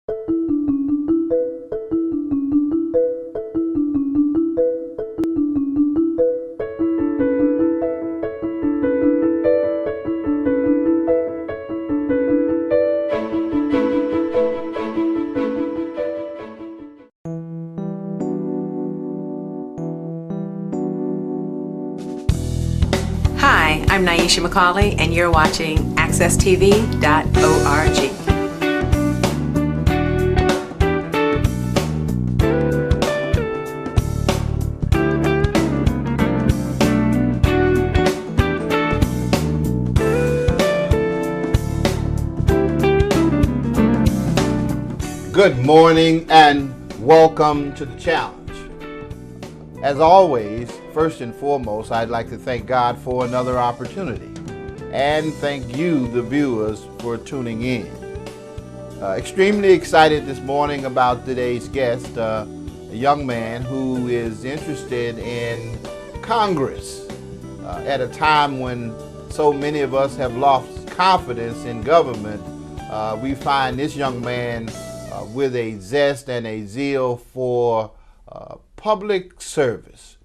Hi, I'm Nyesha McCauley, and you're watching AccessTV.org. Good morning and welcome to the challenge. As always, first and foremost, I'd like to thank God for another opportunity and thank you, the viewers, for tuning in. Extremely excited this morning about today's guest, a young man who is interested in Congress at a time when so many of us have lost confidence in government. We find this young man with a zest and a zeal for public service.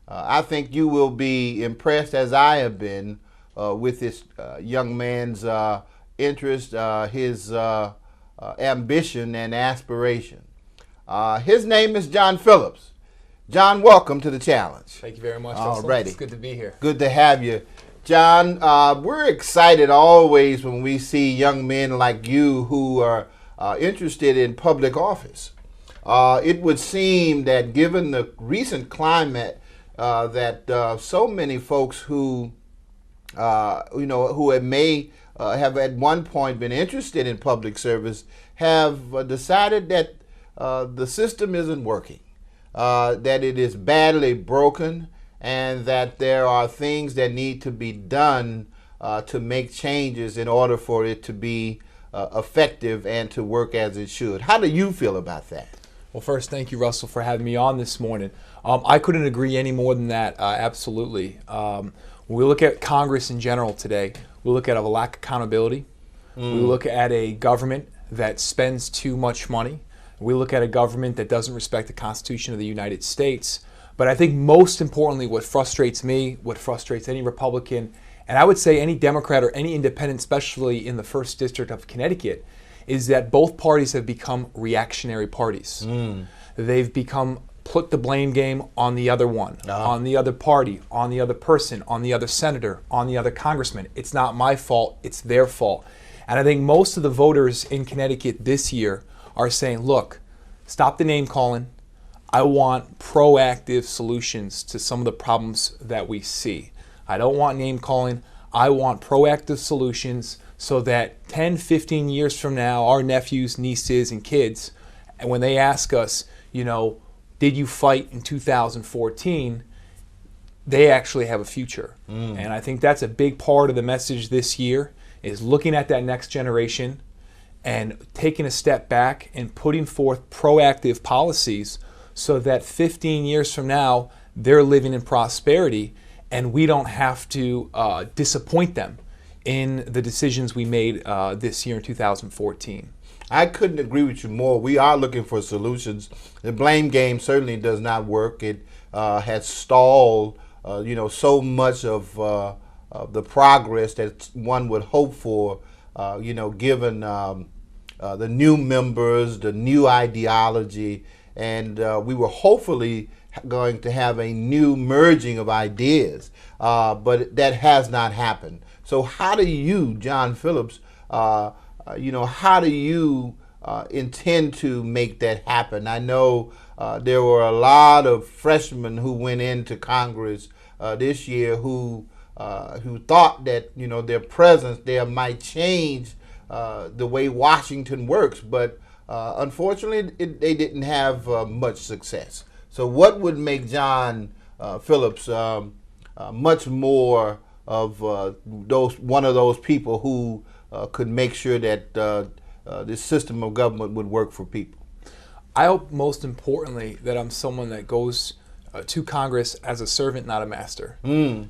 I think you will be impressed, as I have been, with this young man's interest, his ambition and aspiration. His name is John Phillips. John, welcome to the challenge. Thank you very much. Alrighty. It's good to be here. Good to have you. John, we're excited always when we see young men like you who are interested in public office. It would seem that given the recent climate that so many folks who may have at one point been interested in public service have decided that the system isn't working, that it is badly broken, and that there are things that need to be done to make changes in order for it to be effective and to work as it should. How do you feel about that? Well, first, thank you, Russell, for having me on this morning. I couldn't agree any more than that, absolutely. When we look at Congress in general today, we look at a lack of accountability. We look at a government that spends too much money. We look at a government that doesn't respect the Constitution of the United States. But I think most importantly, what frustrates me, what frustrates any Republican, and I would say any Democrat or any independent, especially in the 1st District of Connecticut, is that both parties have become reactionary parties. They've put the blame game on the other one, on the other party, on the other person, on the other senator, on the other congressman. It's not my fault, it's their fault. And I think most of the voters in Connecticut this year are saying, look, stop the name calling. I want proactive solutions to some of the problems that we see. I don't want name calling. I want proactive solutions so that 10, 15 years from now, our nephews, nieces, and kids, and when they ask us, did you fight in 2014, they actually have a future. And I think that's a big part of the message this year, is looking at that next generation and taking a step back and putting forth proactive policies so that 15 years from now, they're living in prosperity and we don't have to disappoint them in the decisions we made this year in 2014. I couldn't agree with you more. We are looking for solutions. The blame game certainly does not work. It has stalled, so much of the progress that one would hope for, given the new members, the new ideology, and we were hopefully going to have a new merging of ideas, but that has not happened. So how do you, John Phillips, how do you intend to make that happen? I know there were a lot of freshmen who went into Congress this year who thought that their presence there might change the way Washington works, but unfortunately they didn't have much success. So what would make John Phillips much more of one of those people who could make sure that this system of government would work for people? I hope most importantly that I'm someone that goes to Congress as a servant, not a master.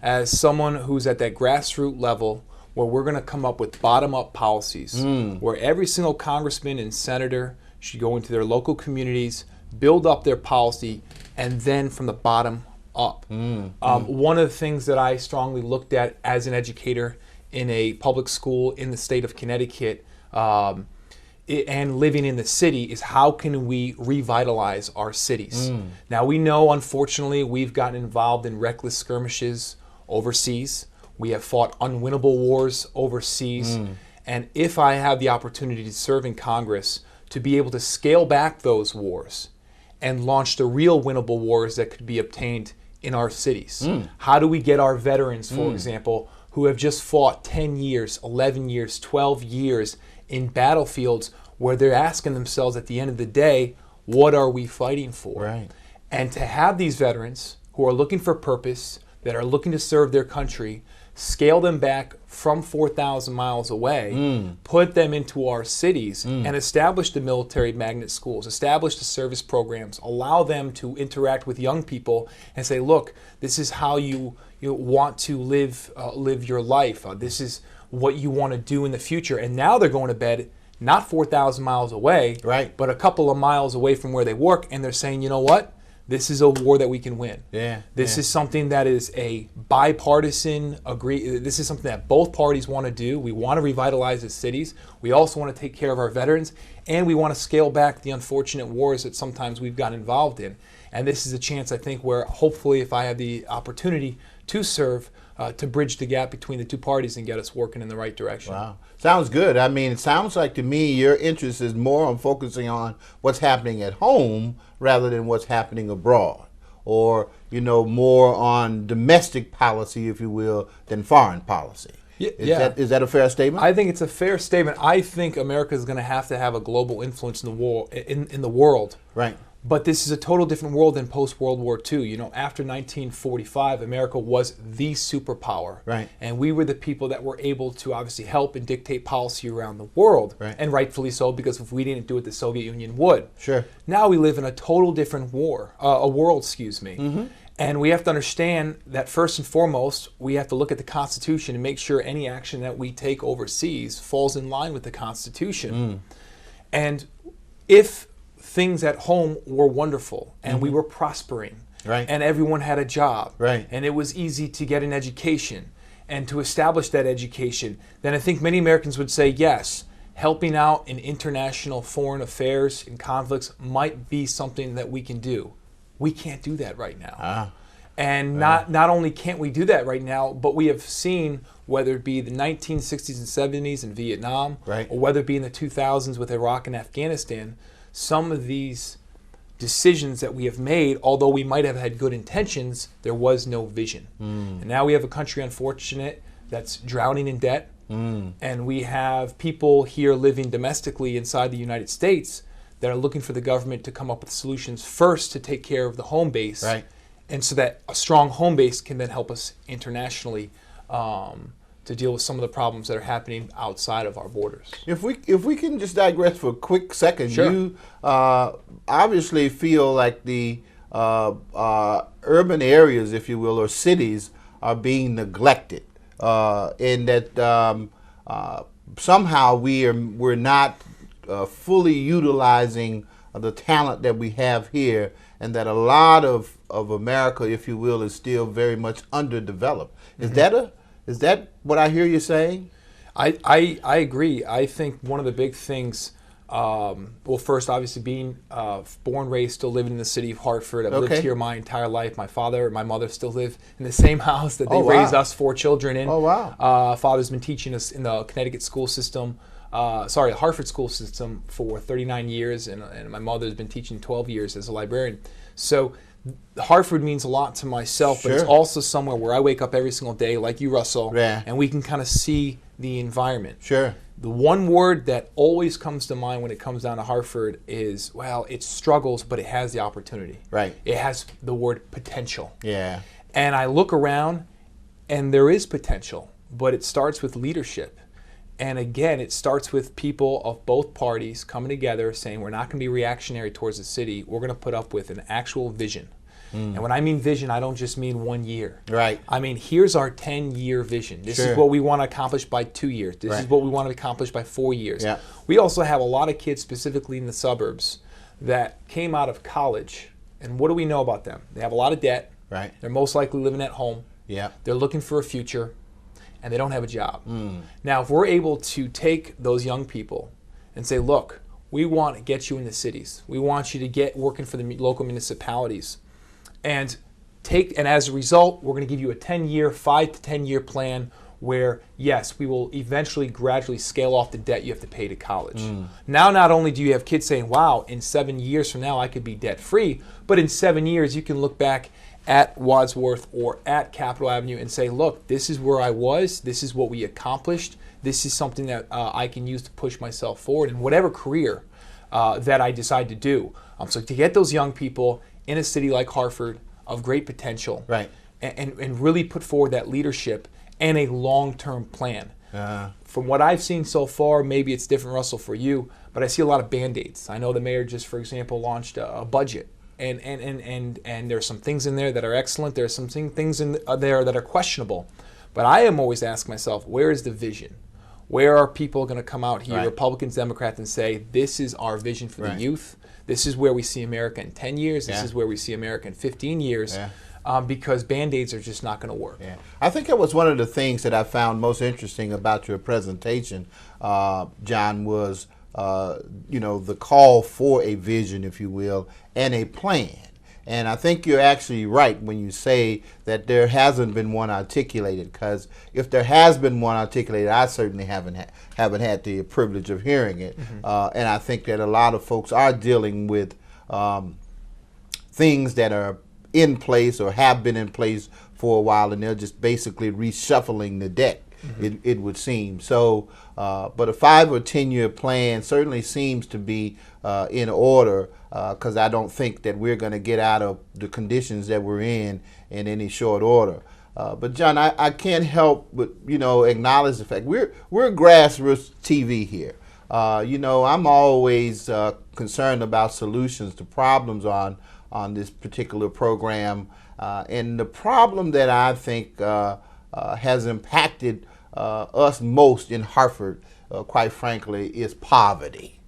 As someone who's at that grassroots level where we're going to come up with bottom-up policies, where every single congressman and senator should go into their local communities, build up their policy, and then from the bottom up. One of the things that I strongly looked at as an educator in a public school in the state of Connecticut, and living in the city, is how can we revitalize our cities? Now we know, unfortunately, we've gotten involved in reckless skirmishes overseas. We have fought unwinnable wars overseas. And if I have the opportunity to serve in Congress, to be able to scale back those wars and launch the real winnable wars that could be obtained in our cities. How do we get our veterans, for example, who have just fought 10 years, 11 years, 12 years in battlefields where they're asking themselves at the end of the day, what are we fighting for? Right. And to have these veterans who are looking for purpose, that are looking to serve their country, scale them back from 4,000 miles away, put them into our cities, and establish the military magnet schools, establish the service programs, allow them to interact with young people and say, look, this is how you want to live your life. This is what you want to do in the future. And now they're going to bed not 4,000 miles away, right, but a couple of miles away from where they work, and they're saying, you know what? This is a war that we can win. This is something that is a bipartisan agree. This is something that both parties want to do. We want to revitalize the cities. We also want to take care of our veterans, and we want to scale back the unfortunate wars that sometimes we've got involved in. And this is a chance, I think, where hopefully, if I have the opportunity to serve, to bridge the gap between the two parties and get us working in the right direction. Wow. Sounds good. I mean, it sounds like to me your interest is more on focusing on what's happening at home rather than what's happening abroad, or, more on domestic policy, if you will, than foreign policy. Is that a fair statement? I think it's a fair statement. I think America is going to have a global influence in the world. Right. But this is a total different world than post-World War II. After 1945, America was the superpower. Right. And we were the people that were able to obviously help and dictate policy around the world. Right. And rightfully so, because if we didn't do it, the Soviet Union would. Sure. Now we live in a total different world. And we have to understand that first and foremost, we have to look at the Constitution and make sure any action that we take overseas falls in line with the Constitution. And if things at home were wonderful and we were prospering, right, and everyone had a job, right, and it was easy to get an education and to establish that education, then I think many Americans would say, yes, helping out in international foreign affairs and conflicts might be something that we can do. We can't do that right now. And not only can't we do that right now, but we have seen, whether it be the 1960s and 70s in Vietnam, right, or whether it be in the 2000s with Iraq and Afghanistan, some of these decisions that we have made, although we might have had good intentions, there was no vision. And now we have a country, unfortunate, that's drowning in debt. And we have people here living domestically inside the United States that are looking for the government to come up with solutions first to take care of the home base. Right. And so that a strong home base can then help us internationally to deal with some of the problems that are happening outside of our borders. If we can just digress for a quick second, sure. You obviously feel like the urban areas, if you will, or cities are being neglected, in that somehow we're not fully utilizing the talent that we have here, and that a lot of America, if you will, is still very much underdeveloped. Is that what I hear you saying? I agree. I think one of the big things, well, first, obviously, being born, raised, still living in the city of Hartford. I've lived here my entire life. My father and my mother still live in the same house that they raised us 4 children in. Oh, wow. Father's been teaching us in the Connecticut school system, Hartford school system for 39 years, and my mother's been teaching 12 years as a librarian. So Hartford means a lot to myself, but it's also somewhere where I wake up every single day, like you, Russell, and we can kind of see the environment. Sure. The one word that always comes to mind when it comes down to Hartford is, well, it struggles, but it has the opportunity. Right. It has the word potential. Yeah. And I look around, and there is potential, but it starts with leadership. And again, it starts with people of both parties coming together saying we're not going to be reactionary towards the city. We're going to put up with an actual vision. And when I mean vision, I don't just mean 1 year. Right. I mean, here's our 10-year vision. This Sure. is what we want to accomplish by 2 years. This Right. is what we want to accomplish by 4 years. Yeah. We also have a lot of kids, specifically in the suburbs, that came out of college. And what do we know about them? They have a lot of debt. Right. They're most likely living at home. Yeah. They're looking for a future, and they don't have a job. Now, if we're able to take those young people and say, look, we want to get you in the cities. We want you to get working for the local municipalities. And as a result, we're going to give you a 10-year, 5 to 10-year plan where, yes, we will eventually gradually scale off the debt you have to pay to college. Now, not only do you have kids saying, wow, in 7 years from now I could be debt-free, but in 7 years you can look back at Wadsworth or at Capitol Avenue and say, look, this is where I was, this is what we accomplished, this is something that I can use to push myself forward in whatever career that I decide to do. So to get those young people in a city like Hartford of great potential, Right. and really put forward that leadership and a long-term plan. From what I've seen so far, maybe it's different, Russell, for you, but I see a lot of Band-Aids. I know the mayor just, for example, launched a budget. And there's some things in there that are excellent. There's some things in there that are questionable. But I am always asking myself, where is the vision? Where are people going to come out here, Right. Republicans, Democrats, and say, this is our vision for Right. the youth. This is where we see America in 10 years. This Yeah. is where we see America in 15 years. Yeah. Because Band-Aids are just not going to work. Yeah. I think that was one of the things that I found most interesting about your presentation, John, was the call for a vision, if you will, and a plan. And I think you're actually right when you say that there hasn't been one articulated, because if there has been one articulated, I certainly haven't had the privilege of hearing it. And I think that a lot of folks are dealing with things that are in place or have been in place for a while, and they're just basically reshuffling the deck. It would seem so, but a 5 or 10-year plan certainly seems to be in order, because I don't think that we're going to get out of the conditions that we're in any short order. But John, I can't help but acknowledge the fact we're grassroots TV here. I'm always concerned about solutions to problems on this particular program, and the problem that I think has impacted us most in Hartford, quite frankly, is poverty.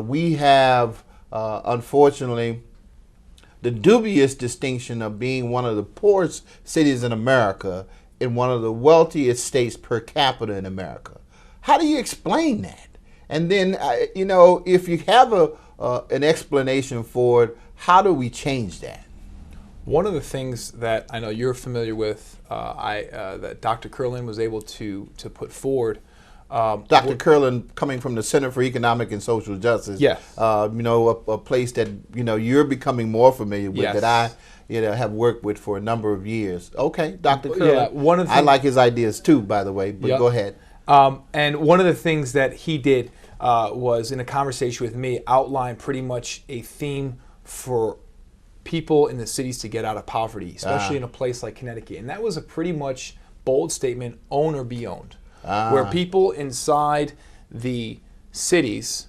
We have, unfortunately, the dubious distinction of being one of the poorest cities in America and one of the wealthiest states per capita in America. How do you explain that? And then, if you have an explanation for it, how do we change that? One of the things that I know you're familiar with, that Dr. Curlin was able to put forward. Dr. Curlin, coming from the Center for Economic and Social Justice, yes. A place that you're becoming more familiar with, Yes. that I have worked with for a number of years. Okay, Dr. Curlin. One of the I like his ideas too, by the way. But Yep. go ahead. And one of the things that he did was, in a conversation with me, outline pretty much a theme for people in the cities to get out of poverty, especially in a place like Connecticut. And that was a pretty much bold statement: own or be owned. Where people inside the cities,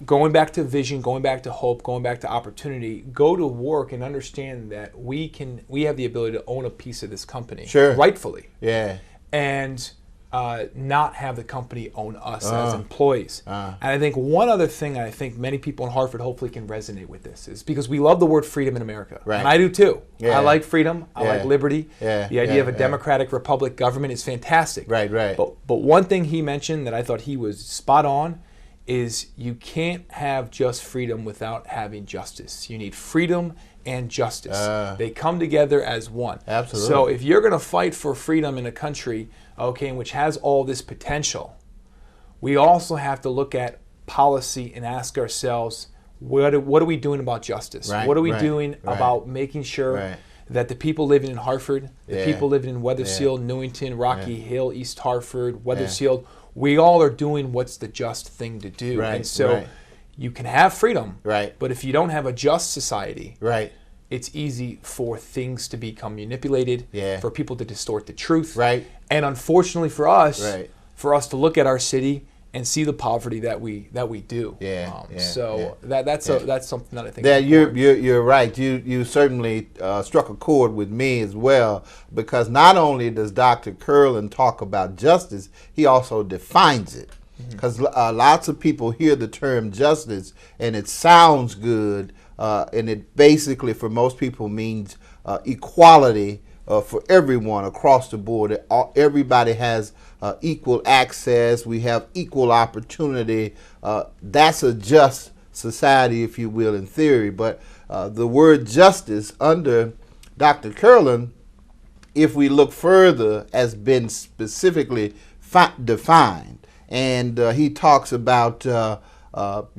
going back to vision, going back to hope, going back to opportunity, go to work and understand that we have the ability to own a piece of this company, Sure. rightfully, Yeah. and not have the company own us as employees. And I think one other thing, I think many people in Hartford hopefully can resonate with this, is because we love the word freedom in America. Right. And I do too. Yeah. I like freedom. I Yeah. like liberty. Yeah. The idea Yeah. of a democratic republic government is fantastic. Right. But one thing he mentioned that I thought he was spot on is you can't have just freedom without having justice. You need freedom and justice. They come together as one. Absolutely. So if you're going to fight for freedom in a country, which has all this potential, we also have to look at policy and ask ourselves, what are we doing about justice? Right, What are we right, doing right. about making sure Right. that the people living in Hartford, the Yeah. people living in Weathersfield, Newington, Rocky Yeah. Hill, East Hartford, Weathersfield, we all are doing what's the just thing to do. Right, And so right. you can have freedom, Right. but if you don't have a just society, Right. it's easy for things to become manipulated, Yeah. for people to distort the truth. Right. And unfortunately for us, Right. for us to look at our city and see the poverty that we do. That's something that I think. That you're right. You certainly struck a chord with me as well, because not only does Dr. Curlin talk about justice, he also defines it. Because lots of people hear the term justice and it sounds good, and it basically for most people means equality for everyone across the board. Everybody has equal access. We have equal opportunity. That's a just society, if you will, in theory. But the word justice under Dr. Curlin, if we look further, has been specifically defined. And he talks about,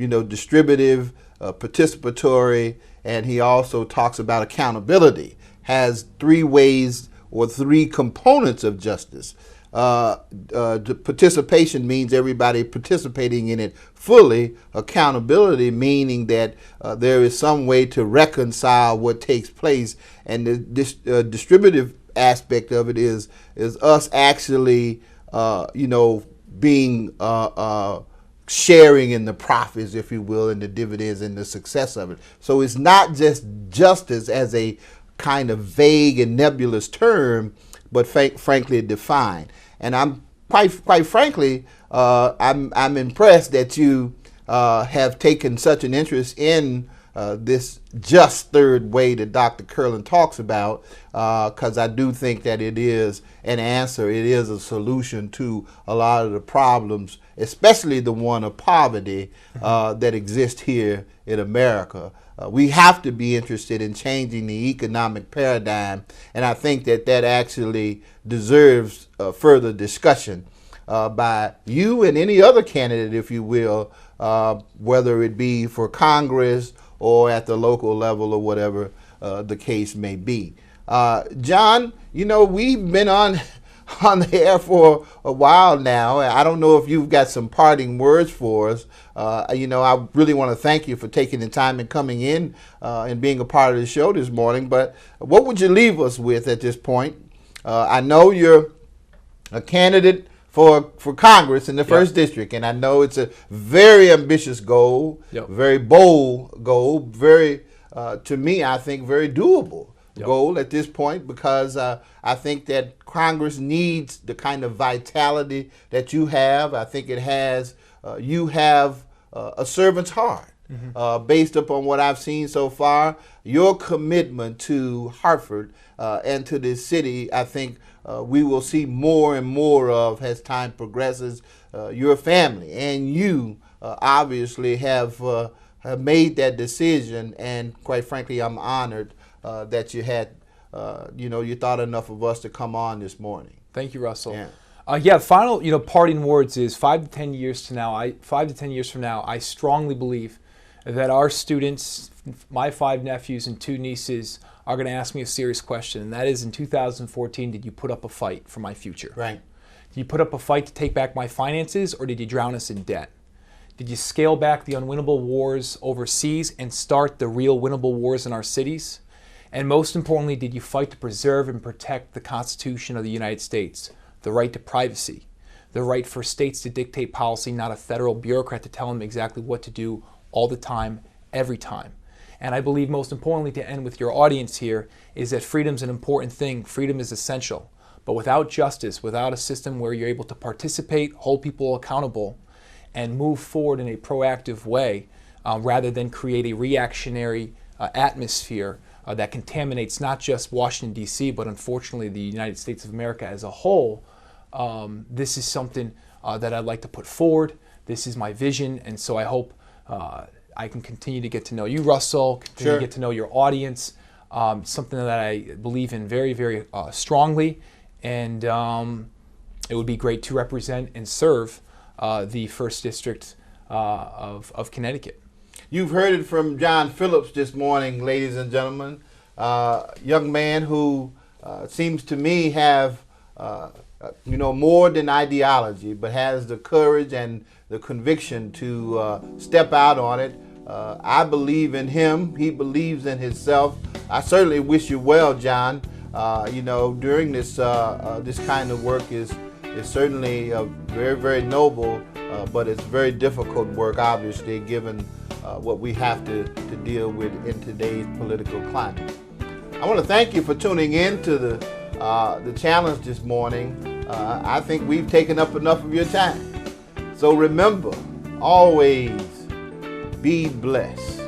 distributive, participatory, and he also talks about accountability. Has three ways or three components of justice. The participation means everybody participating in it fully. Accountability meaning that there is some way to reconcile what takes place. And the distributive aspect of it is us actually, being sharing in the profits, if you will, and the dividends and the success of it. So it's not just justice as a kind of vague and nebulous term, but frankly defined. And I'm quite frankly, I'm impressed that you have taken such an interest in this just third way that Dr. Curlin talks about, because I do think that it is an answer. It is a solution to a lot of the problems, especially the one of poverty that exists here in America. We have to be interested in changing the economic paradigm, and I think that actually deserves further discussion by you and any other candidate, if you will, whether it be for Congress or at the local level or whatever the case may be. John, we've been on the air for a while now. I don't know if you've got some parting words for us. I really want to thank you for taking the time and coming in and being a part of the show this morning. But what would you leave us with at this point? I know you're a candidate for Congress in the first district, and I know it's a very ambitious goal, very bold goal, very, to me, I think very doable goal at this point, because I think that Congress needs the kind of vitality that you have. I think it has, you have a servant's heart. Based upon what I've seen so far, your commitment to Hartford and to this city, I think we will see more and more of as time progresses. Your family and you obviously have made that decision, and quite frankly, I'm honored that you had, you thought enough of us to come on this morning. Thank you, Russell. Final, parting words is 5 to 10 years from now, I strongly believe that our students, my 5 nephews and 2 nieces, are going to ask me a serious question, and that is, in 2014, did you put up a fight for my future? Right. Did you put up a fight to take back my finances, or did you drown us in debt? Did you scale back the unwinnable wars overseas and start the real winnable wars in our cities? And most importantly, did you fight to preserve and protect the Constitution of the United States, the right to privacy, the right for states to dictate policy, not a federal bureaucrat to tell them exactly what to do all the time, every time? And I believe most importantly, to end with your audience here, is that freedom's an important thing. Freedom is essential. But without justice, without a system where you're able to participate, hold people accountable, and move forward in a proactive way, rather than create a reactionary atmosphere that contaminates not just Washington, D.C., but unfortunately the United States of America as a whole, this is something that I'd like to put forward. This is my vision, and so I hope I can continue to get to know you, Russell, continue to get to know your audience, something that I believe in very, very strongly, and it would be great to represent and serve the 1st District of Connecticut. You've heard it from John Phillips this morning, ladies and gentlemen. Young man who seems to me have more than ideology, but has the courage and the conviction to step out on it. I believe in him. He believes in himself. I certainly wish you well, John. During this this kind of work is certainly very, very noble. but it's very difficult work, obviously, given what we have to deal with in today's political climate. I want to thank you for tuning in to the challenge this morning. I think we've taken up enough of your time. So remember, always be blessed.